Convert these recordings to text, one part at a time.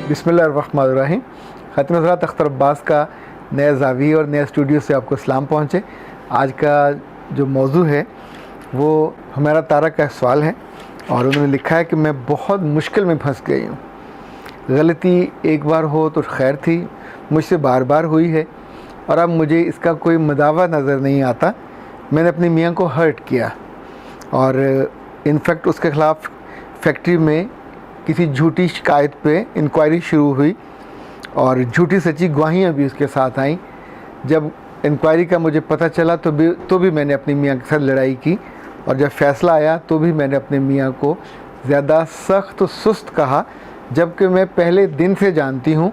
बिस्मिल्लाहिर्रहमानिर्रहीम। ख़ातिन हज़रात, अख्तर अब्बास का नया ज़ाविया और नया स्टूडियो से आपको सलाम पहुँचे। आज का जो मौजू है वो हमारा तारा का सवाल है और उन्होंने लिखा है कि मैं बहुत मुश्किल में फंस गई हूँ। गलती एक बार हो तो खैर थी, मुझसे बार बार हुई है और अब मुझे इसका कोई मदावा नज़र नहीं आता। मैंने अपनी मियाँ को हर्ट किया और इनफैक्ट उसके ख़िलाफ़ फैक्ट्री में किसी झूठी शिकायत पे इंक्वायरी शुरू हुई और झूठी सच्ची गवाहियाँ भी उसके साथ आईं। जब इंक्वायरी का मुझे पता चला तो भी मैंने अपनी मियाँ के साथ लड़ाई की और जब फ़ैसला आया तो भी मैंने अपने मियाँ को ज़्यादा सख्त सुस्त कहा, जबकि मैं पहले दिन से जानती हूँ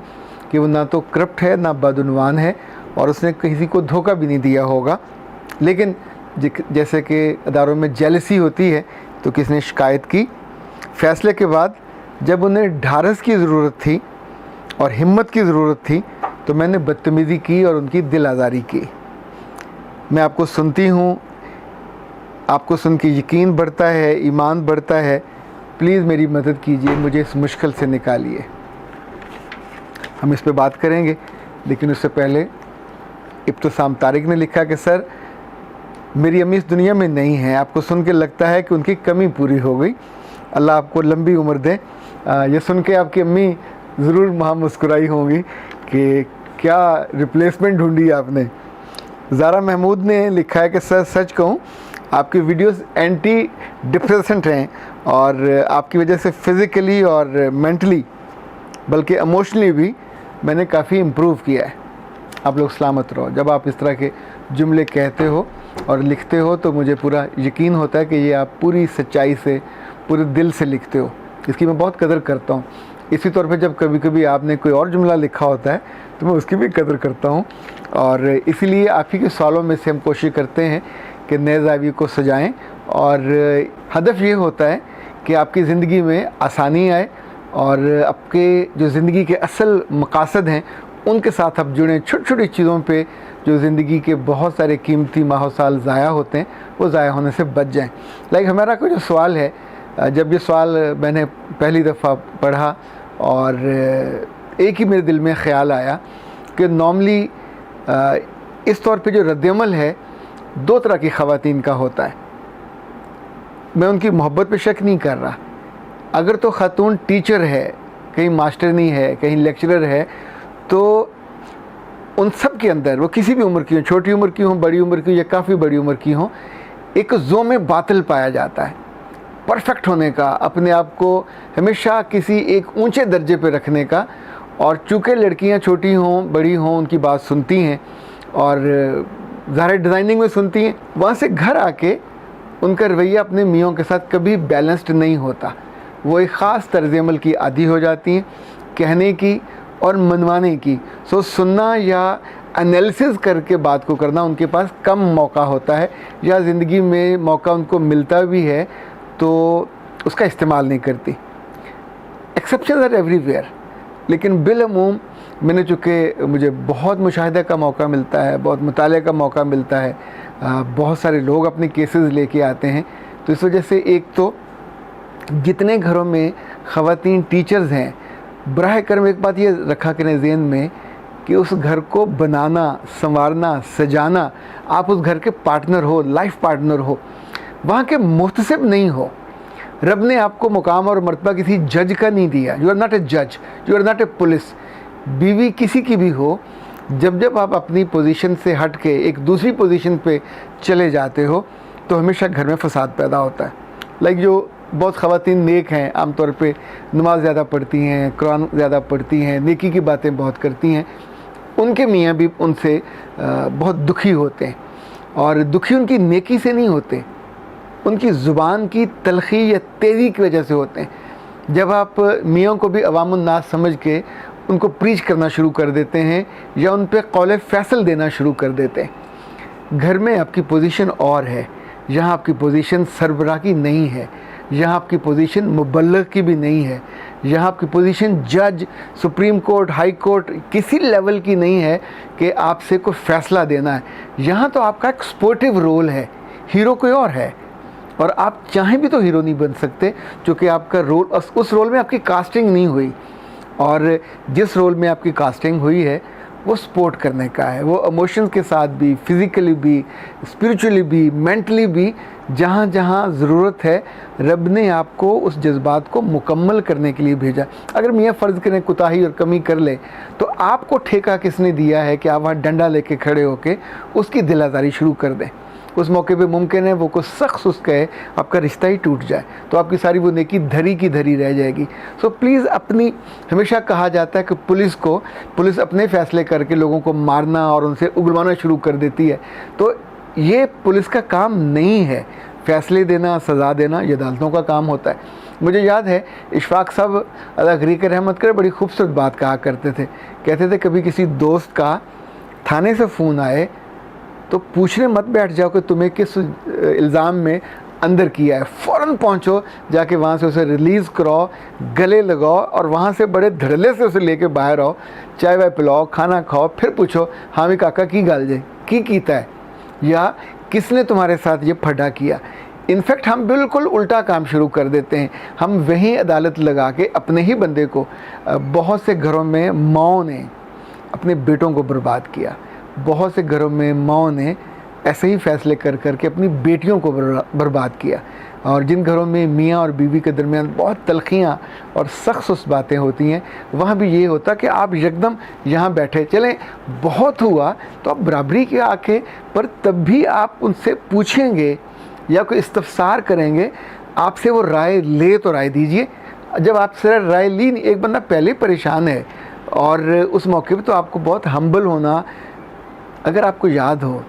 कि वो ना तो करप्ट है ना बदउनवान है और उसने किसी को धोखा भी नहीं दिया होगा। लेकिन जैसे कि अदारों में जेलसी होती है तो किसने शिकायत की। फ़ैसले के बाद जब उन्हें ढारस की ज़रूरत थी और हिम्मत की ज़रूरत थी तो मैंने बदतमीज़ी की और उनकी दिल आज़ारी की। मैं आपको सुनती हूँ, आपको सुन के यकीन बढ़ता है, ईमान बढ़ता है। प्लीज़ मेरी मदद कीजिए, मुझे इस मुश्किल से निकालिए। हम इस पे बात करेंगे, लेकिन उससे पहले इब्तिसाम तारिक ने लिखा कि सर, मेरी अम्मी इस दुनिया में नहीं है। आपको सुन के लगता है कि उनकी कमी पूरी हो गई। अल्लाह आपको लंबी उम्र दे। ये सुन के आपकी अम्मी ज़रूर वहाँ मुस्कुराई होंगी कि क्या रिप्लेसमेंट ढूंढी आपने। ज़ारा महमूद ने लिखा है कि सर, सच कहूँ आपकी वीडियोस एंटी डिप्रेसेंट हैं और आपकी वजह से फ़िज़िकली और मेंटली बल्कि इमोशनली भी मैंने काफ़ी इम्प्रूव किया है। आप लोग सलामत रहो। जब आप इस तरह के जुमले कहते हो और लिखते हो तो मुझे पूरा यकीन होता है कि ये आप पूरी सच्चाई से, पूरे दिल से लिखते हो। इसकी मैं बहुत कदर करता हूँ। इसी तौर पे जब कभी कभी आपने कोई और जुमला लिखा होता है तो मैं उसकी भी कदर करता हूँ और इसीलिए आप ही के सवालों में से हम कोशिश करते हैं कि नए ज़ाविये को सजाएं और हदफ ये होता है कि आपकी ज़िंदगी में आसानी आए और आपके जो ज़िंदगी के असल मकासद हैं उनके साथ आप जुड़ें। छोटी छोटी चीज़ों पे जो ज़िंदगी के बहुत सारे कीमती माह साल ज़ाया होते हैं वो ज़ाया होने से बच जाएं। लाइक हमारा कोई जो सवाल है, जब ये सवाल मैंने पहली दफ़ा पढ़ा और एक ही मेरे दिल में ख़्याल आया कि नॉर्मली इस तौर पे जो रद्दअमल है दो तरह की ख़वातीन का होता है। मैं उनकी मोहब्बत पे शक नहीं कर रहा। अगर तो ख़ातून टीचर है, कहीं मास्टरनी है, कहीं लेक्चरर है, तो उन सब के अंदर वो किसी भी उम्र की हो, छोटी उम्र की हो, बड़ी उम्र की हो या काफ़ी बड़ी उम्र की हो, एक ज़ोम बातिल पाया जाता है परफेक्ट होने का, अपने आप को हमेशा किसी एक ऊंचे दर्जे पे रखने का। और चूँकि लड़कियां छोटी हों बड़ी हों उनकी बात सुनती हैं और ज़ाहिर डिज़ाइनिंग में सुनती हैं, वहाँ से घर आके उनका रवैया अपने मियों के साथ कभी बैलेंस्ड नहीं होता। वो एक ख़ास तर्ज़ अमल की आदी हो जाती हैं, कहने की और मनवाने की। सो सुनना या एनालिसिस करके बात को करना उनके पास कम मौका होता है, या ज़िंदगी में मौका उनको मिलता भी है तो उसका इस्तेमाल नहीं करती। एक्सेप्शन आर एवरीवेयर, लेकिन बिलअमूम मैंने चूँकि मुझे बहुत मुशाहिदा का मौका मिलता है, बहुत मुताले का मौका मिलता है, बहुत सारे लोग अपने केसेस लेके आते हैं, तो इस वजह से एक तो जितने घरों में ख़वातीन टीचर्स हैं, बराह करम एक बात ये रखा करें ज़हन में कि उस घर को बनाना, संवारना, सजाना, आप उस घर के पार्टनर हो, लाइफ पार्टनर हो, वहाँ के मुहतसिब नहीं हो। रब ने आपको मुकाम और मर्तबा किसी जज का नहीं दिया। यू आर नॉट ए जज, you are not a police. बीवी किसी की भी हो, जब आप अपनी पोजीशन से हट के एक दूसरी पोजीशन पे चले जाते हो तो हमेशा घर में फसाद पैदा होता है। लाइक जो बहुत ख़वातीन नेक हैं, आमतौर पे नमाज ज़्यादा पढ़ती हैं, कुरान ज़्यादा पढ़ती हैं, नेकी की बातें बहुत करती हैं, उनके मियाँ भी उनसे बहुत दुखी होते हैं और दुखी उनकी नेकी से नहीं होते, उनकी ज़ुबान की तलख़ी या तेज़ी की वजह से होते हैं। जब आप मियों को भी अवामुन नास समझ के उनको प्रीच करना शुरू कर देते हैं या उन पर कौल फ़ैसल देना शुरू कर देते हैं, घर में आपकी पोजीशन और है, यहाँ आपकी पोजीशन सरबराह की नहीं है, यहाँ आपकी पोजीशन मुबल्लिग़ की भी नहीं है, यहाँ आपकी पोजीशन जज, सुप्रीम कोर्ट, हाई कोर्ट किसी लेवल की नहीं है कि आपसे कोई फ़ैसला देना है। यहाँ तो आपका एक सपोर्टिव रोल है, हीरो कोई और है और आप चाहें भी तो हीरो नहीं बन सकते, क्योंकि आपका रोल, उस रोल में आपकी कास्टिंग नहीं हुई। और जिस रोल में आपकी कास्टिंग हुई है वो सपोर्ट करने का है, वो इमोशंस के साथ भी, फिज़िकली भी, स्पिरिचुअली भी, मेंटली भी, जहाँ जहाँ ज़रूरत है रब ने आपको उस जज्बात को मुकम्मल करने के लिए भेजा। अगर मियाँ फ़र्ज़ करें कुताही और कमी कर ले तो आपको ठेका किसने दिया है कि आप वहाँ डंडा लेके खड़े होके उसकी दिलादारी शुरू कर दें। उस मौके पे मुमकिन है वो कुछ सख्त उस कहे, आपका रिश्ता ही टूट जाए, तो आपकी सारी वो नेकी धरी की धरी रह जाएगी। सो प्लीज़ अपनी, हमेशा कहा जाता है कि पुलिस अपने फ़ैसले करके लोगों को मारना और उनसे उगलवाना शुरू कर देती है, तो ये पुलिस का काम नहीं है। फ़ैसले देना, सज़ा देना ये अदालतों का काम होता है। मुझे याद है इशफाक साहब अल्लाह गरीक रहमत करे बड़ी खूबसूरत बात कहा करते थे। कहते थे कभी किसी दोस्त का थाने से फ़ोन आए तो पूछने मत बैठ जाओ कि तुम्हें किस इल्ज़ाम में अंदर किया है, फ़ौरन पहुंचो, जाके वहाँ से उसे रिलीज़ कराओ, गले लगाओ और वहाँ से बड़े धड़ल्ले से उसे लेके बाहर आओ, चाय वाय पिलाओ, खाना खाओ, फिर पूछो हाँ भी काका की गल जे की कीता है या किसने तुम्हारे साथ ये फटा किया। इनफैक्ट हम बिल्कुल उल्टा काम शुरू कर देते हैं। हम वहीं अदालत लगा के अपने ही बंदे को, बहुत से घरों में माओं ने अपने बेटों को बर्बाद किया, बहुत से घरों में माओं ने ऐसे ही फ़ैसले कर करके अपनी बेटियों को बर्बाद किया। और जिन घरों में मियाँ और बीवी के दरमियान बहुत तलखियाँ और सख्त बातें होती हैं, वहाँ भी ये होता कि आप एकदम यहाँ बैठे चलें, बहुत हुआ तो आप बराबरी के आके, पर तब भी आप उनसे पूछेंगे या कोई इस्तफसार करेंगे, आपसे वो राय ले तो राय दीजिए। जब आपसे राय ली, एक बंदा पहले परेशान है और उस मौके पे तो आपको बहुत हम्बल होना। अगर आपको याद हो,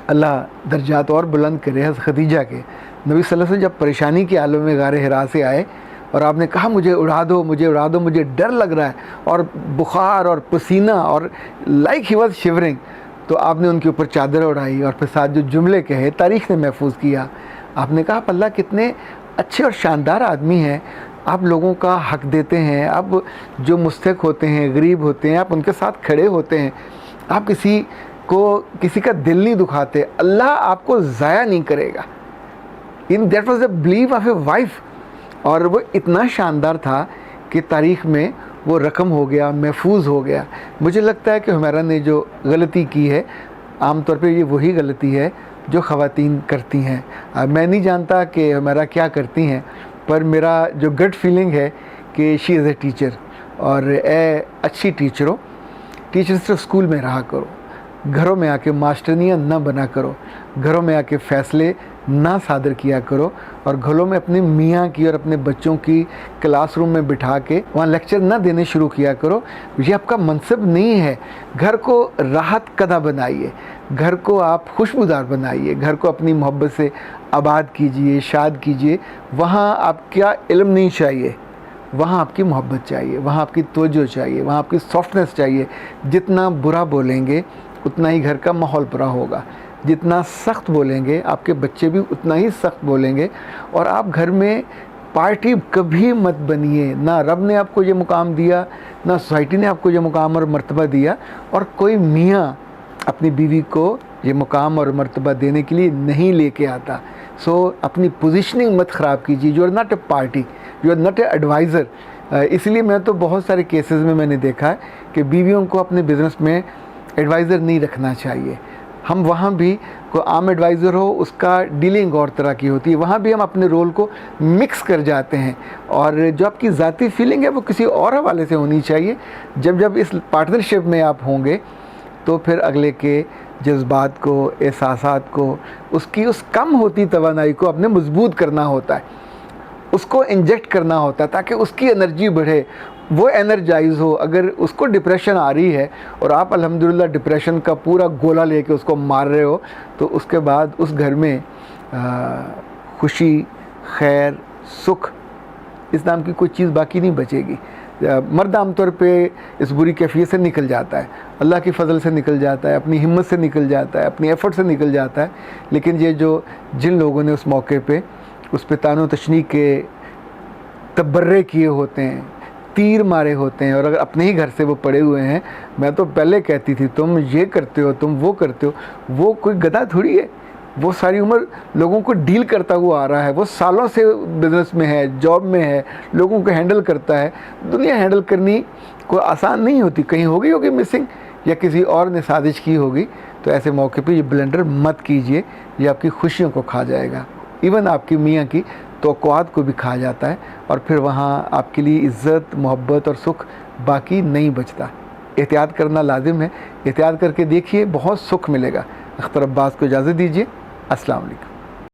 अल्लाह दर्जात और बुलंद करे, हज़रत खदीजा के, नबी सल्लल्लाहु अलैहि वसल्लम जब परेशानी के आलम में गारे हिरा से आए और आपने कहा मुझे उड़ा दो, मुझे उड़ा दो, मुझे डर लग रहा है, और बुखार और पसीना और लाइक ही वॉज शिवरिंग, तो आपने उनके ऊपर चादर उड़ाई और फिर साथ जो जुमले कहे तारीख़ ने महफूज किया। आपने कहा अल्लाह कितने अच्छे और शानदार आदमी हैं, आप लोगों का हक देते हैं, आप जो मुस्तहिक होते हैं, गरीब होते हैं, आप उनके साथ खड़े होते हैं, आप किसी का दिल नहीं दुखाते, अल्लाह आपको ज़ाया नहीं करेगा। In that was the believe of a wife, और वो इतना शानदार था कि तारीख़ में वो रकम हो गया, महफूज हो गया। मुझे लगता है कि हुमैरा ने जो गलती की है, आमतौर पे ये वही गलती है जो ख़वातीन करती हैं। मैं नहीं जानता कि हुमैरा क्या करती हैं, पर मेरा जो गट फीलिंग है कि शी इज़ ए टीचर, और अच्छी टीचर हो। टीचर सिर्फ स्कूल में रहा करो, घरों में आके मास्टरनियाँ ना बना करो, घरों में आके फ़ैसले ना सादर किया करो, और घरों में अपने मियाँ की और अपने बच्चों की क्लासरूम में बिठा के वहाँ लेक्चर ना देने शुरू किया करो। ये आपका मनसब नहीं है। घर को राहत कदा बनाइए, घर को आप खुशबूदार बनाइए, घर को अपनी मोहब्बत से आबाद कीजिए, शाद कीजिए। वहाँ आपका इल्म नहीं चाहिए, वहाँ आपकी मोहब्बत चाहिए, वहाँ आपकी तवज्जो चाहिए, वहाँ आपकी सॉफ्टनेस चाहिए। जितना बुरा बोलेंगे उतना ही घर का माहौल बुरा होगा, जितना सख्त बोलेंगे आपके बच्चे भी उतना ही सख्त बोलेंगे। और आप घर में पार्टी कभी मत बनिए। ना रब ने आपको ये मुकाम दिया, ना सोसाइटी ने आपको ये मुकाम और मर्तबा दिया, और कोई मियाँ अपनी बीवी को ये मुकाम और मर्तबा देने के लिए नहीं लेके आता। सो अपनी पोजीशनिंग मत ख़राब कीजिए। You are not a party, you are not a adviser. इसलिए मैं तो बहुत सारे केसेस में मैंने देखा है कि बीवियों को अपने बिज़नेस में एडवाइज़र नहीं रखना चाहिए। हम वहाँ भी, कोई आम एडवाइज़र हो उसका डीलिंग और तरह की होती है, वहाँ भी हम अपने रोल को मिक्स कर जाते हैं, और जो आपकी ज़ाती फीलिंग है वो किसी और हवाले से होनी चाहिए। जब इस पार्टनरशिप में आप होंगे तो फिर अगले के जज्बात को, एहसासात को, उसकी उस कम होती तवानाई को अपने मजबूत करना होता है, उसको इंजेक्ट करना होता है ताकि उसकी एनर्जी बढ़े, वो एनर्जाइज हो। अगर उसको डिप्रेशन आ रही है और आप अल्हम्दुलिल्लाह डिप्रेशन का पूरा गोला लेके उसको मार रहे हो, तो उसके बाद उस घर में खुशी, खैर, सुख, इस नाम की कोई चीज़ बाकी नहीं बचेगी। मर्द आमतौर पे इस बुरी कैफियत से निकल जाता है, अल्लाह की फ़ज़ल से निकल जाता है, अपनी हिम्मत से निकल जाता है, अपनी एफ़र्ट से निकल जाता है। लेकिन ये जिन लोगों ने उस मौके पे उस पे तानो तशनी के तबर्रे किए होते हैं, तीर मारे होते हैं, और अगर अपने ही घर से वो पड़े हुए हैं, मैं तो पहले कहती थी तुम ये करते हो, तुम वो करते हो, वो कोई गधा थोड़ी है, वो सारी उम्र लोगों को डील करता हुआ आ रहा है, वो सालों से बिज़नेस में है, जॉब में है, लोगों को हैंडल करता है। दुनिया हैंडल करनी कोई आसान नहीं होती, कहीं होगी मिसिंग या किसी और ने साजिश की होगी। तो ऐसे मौके पे ये ब्लेंडर मत कीजिए, ये आपकी खुशियों को खा जाएगा, इवन आपकी मियाँ की तवक्कुआत को भी खा जाता है, और फिर वहाँ आपके लिए इज़्ज़त, मोहब्बत और सुख बाकी नहीं बचता। एहतियात करना लाजिम है, एहतियात करके देखिए, बहुत सुख मिलेगा। अख्तर अब्बास को इजाज़त दीजिए। अस्सलाम वालेकुम।